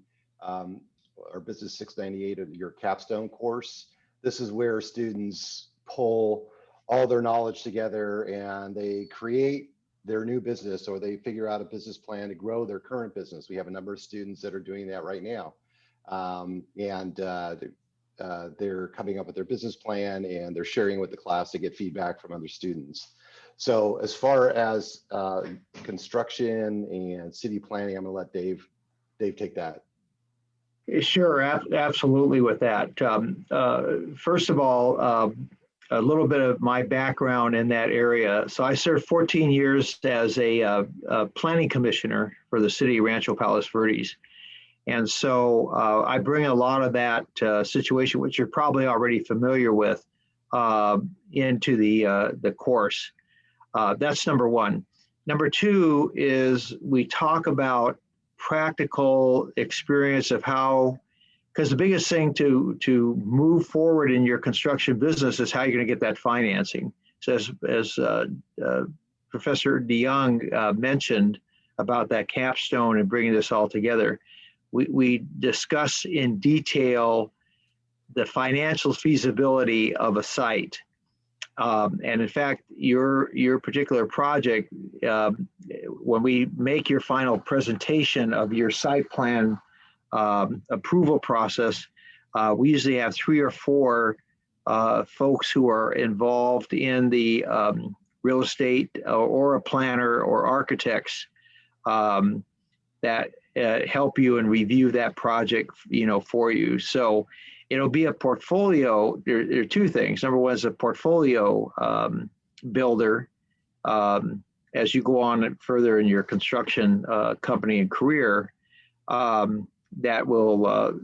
our Business 698 of your Capstone course. This is where students pull all their knowledge together and they create their new business, or they figure out a business plan to grow their current business. We have a number of students that are doing that right now. They're coming up with their business plan and they're sharing with the class to get feedback from other students. So as far as construction and city planning, I'm gonna let Dave take that. Sure, absolutely with that. First of all, a little bit of my background in that area. So I served 14 years as a planning commissioner for the city of Rancho Palos Verdes. And so I bring a lot of that situation, which you're probably already familiar with, into the course. That's number one. Number two is we talk about practical experience of how, because the biggest thing to move forward in your construction business is how you're going to get that financing. So as Professor DeYoung mentioned about that capstone and bringing this all together, we discuss in detail the financial feasibility of a site. And in fact, your particular project, when we make your final presentation of your site plan approval process, we usually have 3 or 4 folks who are involved in the real estate or a planner or architects that help you and review that project, for you. So it'll be a portfolio. There are 2 things. Number one is a portfolio builder as you go on further in your construction company and career. That will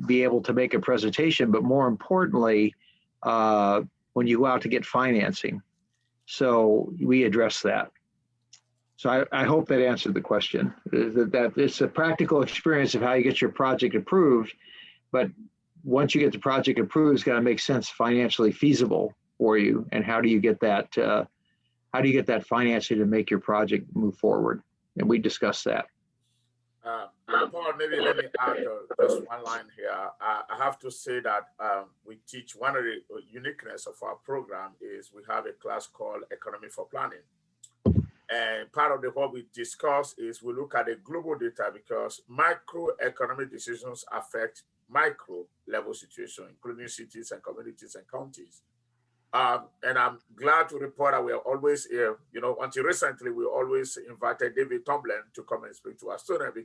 be able to make a presentation, but more importantly, when you go out to get financing. So we address that. So I hope that answered the question. That it's a practical experience of how you get your project approved, but once you get the project approved, it's got to make sense financially feasible for you. And how do you get that? How do you get that financing to make your project move forward? And we discussed that. Paul, maybe let me add just one line here. I have to say that we teach, one of the uniqueness of our program is we have a class called Economy for Planning. And part of what we discuss is we look at the global data, because microeconomic decisions affect micro level situation, including cities and communities and counties. And I'm glad to report that we are always here. You know, until recently, we always invited David Tomlin to come and speak to our students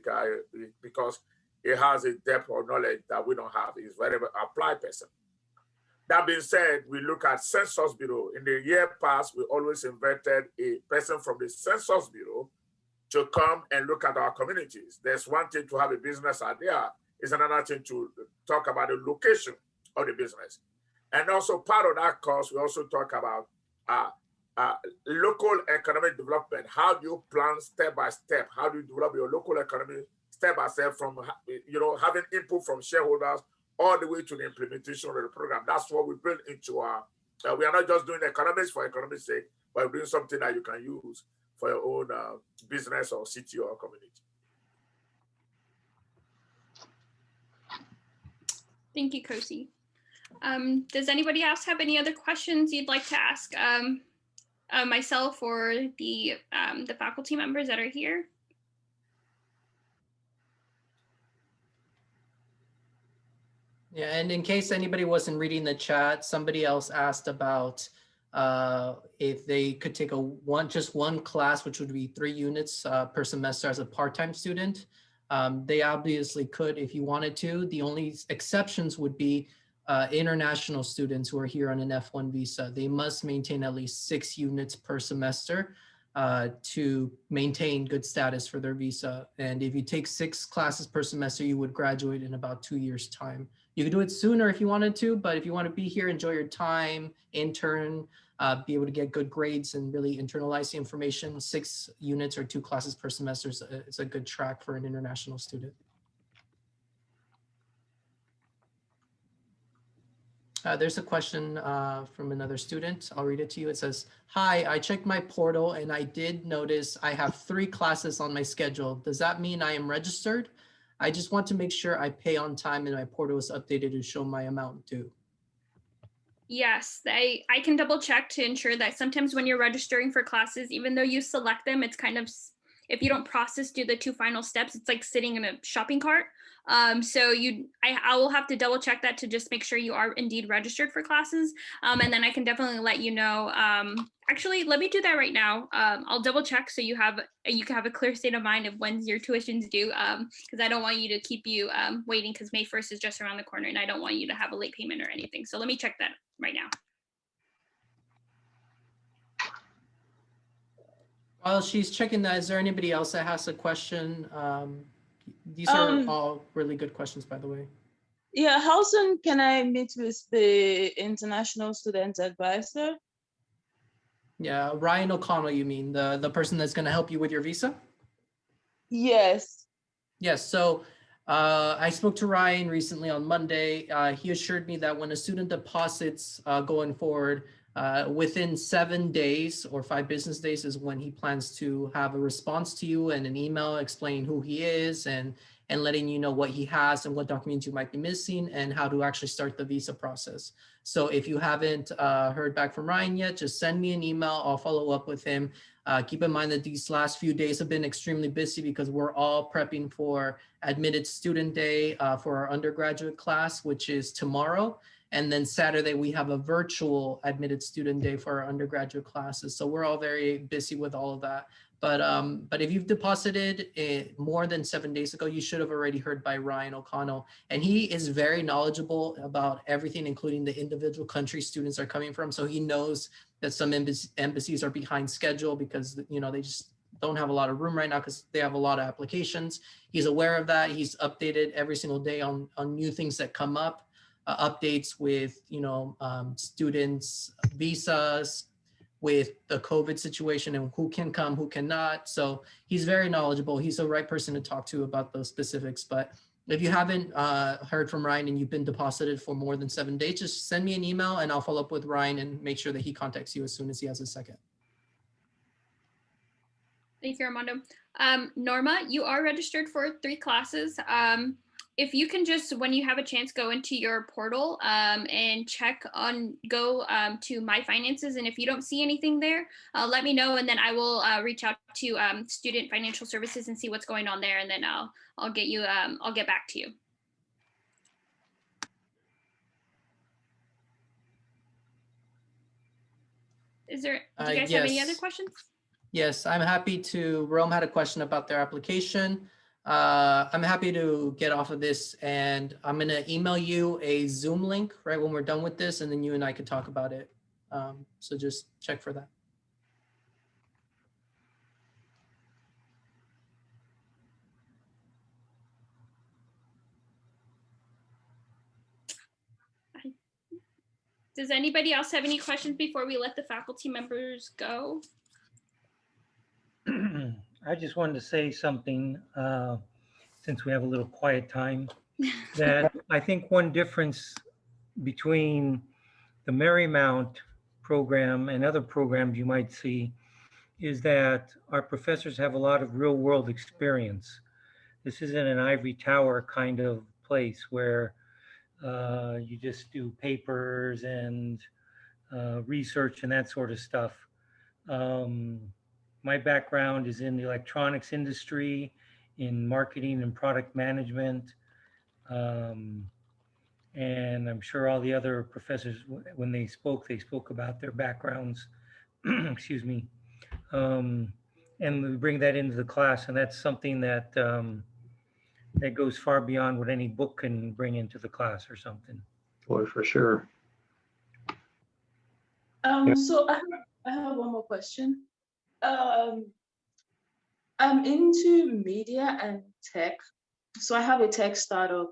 because he has a depth of knowledge that we don't have. He's a very applied person. That being said, we look at Census Bureau. In the year past, we always invited a person from the Census Bureau to come and look at our communities. There's one thing to have a business idea, it's another thing to talk about the location of the business. And also part of that course, we also talk about local economic development. How do you plan step by step? How do you develop your local economy step by step from, you know, having input from shareholders all the way to the implementation of the program? That's what we build into our, we are not just doing economics for economics' sake, but we're doing something that you can use for your own business or city or community. Thank you, Kosi. Does anybody else have any other questions you'd like to ask myself or the faculty members that are here? Yeah, and in case anybody wasn't reading the chat, somebody else asked about if they could take just one class, which would be 3 units per semester as a part-time student. They obviously could if you wanted to. The only exceptions would be international students who are here on an F1 visa. They must maintain at least 6 units per semester to maintain good status for their visa. And if you take 6 classes per semester, you would graduate in about 2 years' time. You could do it sooner if you wanted to, but if you want to be here, enjoy your time, intern, be able to get good grades and really internalize the information, 6 units or 2 classes per semester is a good track for an international student. There's a question from another student. I'll read it to you. It says, "Hi, I checked my portal and I did notice I have 3 classes on my schedule. Does that mean I am registered? I just want to make sure I pay on time and my portal is updated to show my amount due." Yes, I can double check to ensure that sometimes when you're registering for classes, even though you select them, it's kind of, if you don't do the 2 final steps, it's like sitting in a shopping cart. So I will have to double check that to just make sure you are indeed registered for classes. And then I can definitely let you know. Actually, let me do that right now. I'll double check so you can have a clear state of mind of when's your tuition's due. Because I don't want you to keep you waiting, because May 1st is just around the corner and I don't want you to have a late payment or anything. So let me check that right now. While she's checking that, is there anybody else that has a question? These are all really good questions, by the way. Yeah, how soon can I meet with the international student advisor? Yeah, Ryan O'Connell, you mean, the person that's going to help you with your visa? Yes. Yes, so I spoke to Ryan recently on Monday. He assured me that when a student deposits going forward, within 7 days or 5 business days is when he plans to have a response to you and an email explaining who he is and letting you know what he has and what documents you might be missing and how to actually start the visa process. So if you haven't heard back from Ryan yet, just send me an email. I'll follow up with him. Keep in mind that these last few days have been extremely busy because we're all prepping for Admitted Student Day for our undergraduate class, which is tomorrow. And then Saturday, we have a virtual Admitted Student Day for our undergraduate classes. So we're all very busy with all of that. But if you've deposited more than 7 days ago, you should have already heard by Ryan O'Connell. And he is very knowledgeable about everything, including the individual country students are coming from. So he knows that some embassies are behind schedule because, you know, they just don't have a lot of room right now because they have a lot of applications. He's aware of that. He's updated every single day on new things that come up. Updates with, you know, students' visas, with the COVID situation and who can come, who cannot. So he's very knowledgeable. He's the right person to talk to about those specifics. But if you haven't heard from Ryan and you've been deposited for more than 7 days, just send me an email and I'll follow up with Ryan and make sure that he contacts you as soon as he has a second. Thank you, Armando. Norma, you are registered for 3 classes. If you can just, when you have a chance, go into your portal and check go to My Finances. And if you don't see anything there, let me know. And then I will reach out to Student Financial Services and see what's going on there. And then I'll get back to you. Is there, do you guys have any other Yes. questions? Yes, I'm happy to, Rome had a question about their application. I'm happy to get off of this, and I'm gonna email you a Zoom link right when we're done with this, and then you and I could talk about it. So just check for that. Does anybody else have any questions before we let the faculty members go? I just wanted to say something, since we have a little quiet time, that I think one difference between the Marymount program and other programs you might see is that our professors have a lot of real world experience. This isn't an ivory tower kind of place where you just do papers and research and that sort of stuff. My background is in the electronics industry, in marketing and product management. And I'm sure all the other professors, when they spoke about their backgrounds, excuse me. And we bring that into the class, and that's something that that goes far beyond what any book can bring into the class or something. Boy, for sure. So I have one more question. I'm into media and tech. So I have a tech startup.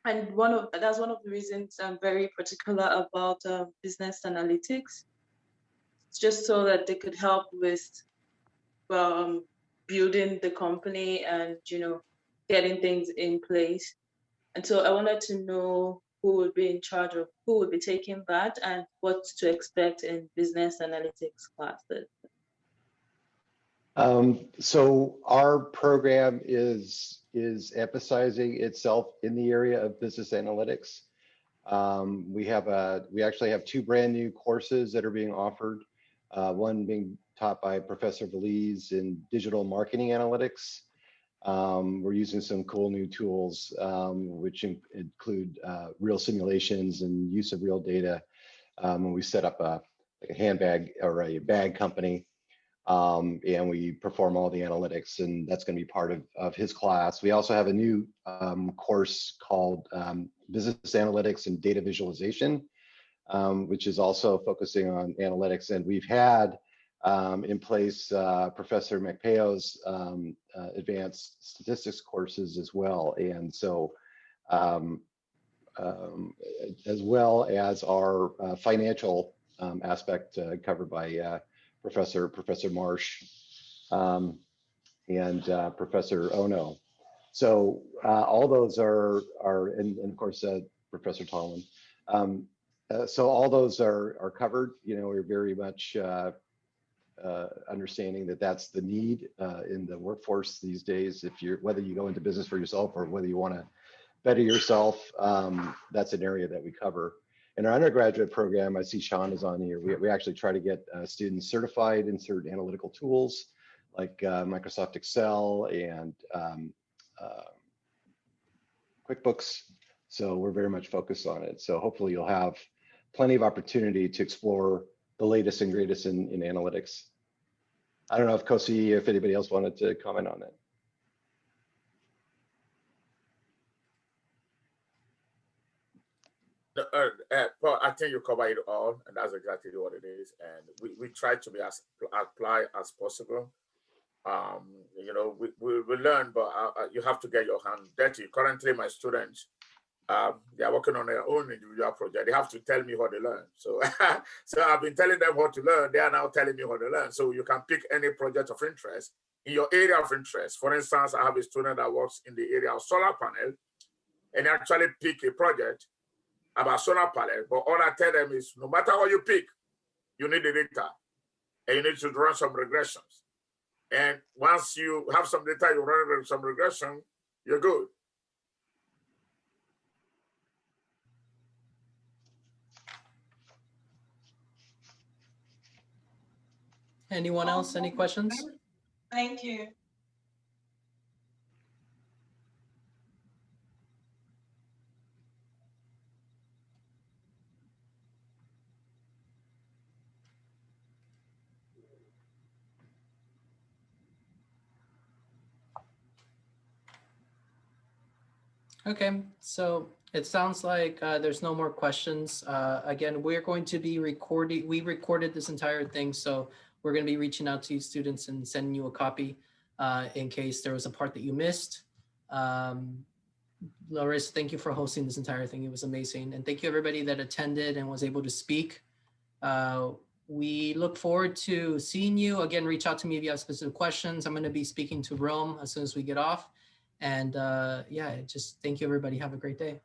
And that's one of the reasons I'm very particular about business analytics. It's just so that they could help with building the company and, getting things in place. And so I wanted to know who would be in charge of, who would be taking that, and what to expect in business analytics classes. So our program is emphasizing itself in the area of business analytics. We actually have two brand new courses that are being offered. One being taught by Professor Veliz in digital marketing analytics. We're using some cool new tools, which include real simulations and use of real data. When we set up like a handbag or a bag company, and we perform all the analytics, and that's going to be part of his class. We also have a new course called Business Analytics and Data Visualization, which is also focusing on analytics. And we've had in place Professor McPayo's advanced statistics courses as well. And so as well as our financial aspect covered by Professor Marsh and Professor Ono. So all those are and of course Professor Tomlin. So all those are covered. We're very much understanding that that's the need in the workforce these days. Whether you go into business for yourself or whether you want to better yourself, that's an area that we cover. In our undergraduate program, I see Sean is on here. We actually try to get students certified in certain analytical tools like Microsoft Excel and QuickBooks. So we're very much focused on it. So hopefully you'll have plenty of opportunity to explore the latest and greatest in analytics. I don't know if Kosi, if anybody else wanted to comment on that. Paul, I think you cover it all, and that's exactly what it is. And we try to be as apply as possible. We learn, but you have to get your hand dirty. Currently, my students, they are working on their own individual project. They have to tell me what they learn. So, so I've been telling them what to learn. They are now telling me what to learn. So you can pick any project of interest in your area of interest. For instance, I have a student that works in the area of solar panel, and actually pick a project about solar panel. But all I tell them is, no matter what you pick, you need the data, and you need to run some regressions. And once you have some data, you run some regression, you're good. Anyone else? Any questions? Thank you. Okay, so it sounds like there's no more questions. Again, we're going to be recording, we recorded this entire thing, so we're going to be reaching out to you students and sending you a copy in case there was a part that you missed. Larissa, thank you for hosting this entire thing. It was amazing. And thank you everybody that attended and was able to speak. We look forward to seeing you. Again, reach out to me if you have specific questions. I'm going to be speaking to Rome as soon as we get off. And yeah, just thank you, everybody. Have a great day.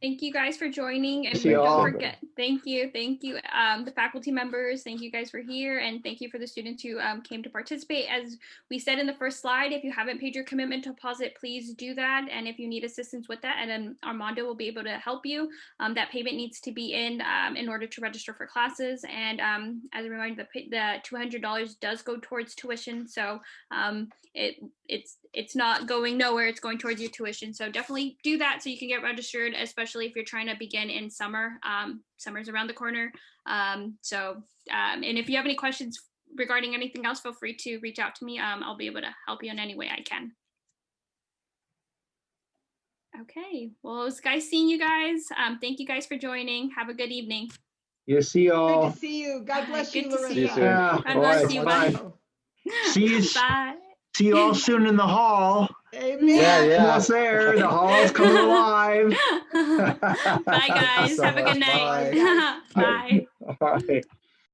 Thank you guys for joining, and See y'all. don't forget, thank you, the faculty members, thank you guys for here, and thank you for the students who came to participate. As we said in the first slide, if you haven't paid your commitment deposit, please do that, and if you need assistance with that, and then Armando will be able to help you. That payment needs to be in order to register for classes, and as a reminder, the $200 does go towards tuition, so it's not going nowhere, it's going towards your tuition, so definitely do that so you can get registered, especially if you're trying to begin in summer. Summer's around the corner, and if you have any questions regarding anything else, feel free to reach out to me. I'll be able to help you in any way I can. Okay, well, it was nice seeing you guys. Thank you guys for joining. Have a good evening. You see y'all. Good to see you. God bless you, Good to Larissa. see you. Yeah, God bless you. bye. Bye. See you. Bye. See you all soon in the hall. Amen. Yeah. Almost there. The hall's coming alive. Bye, guys. so Have a good much. night. Bye. Bye. All right.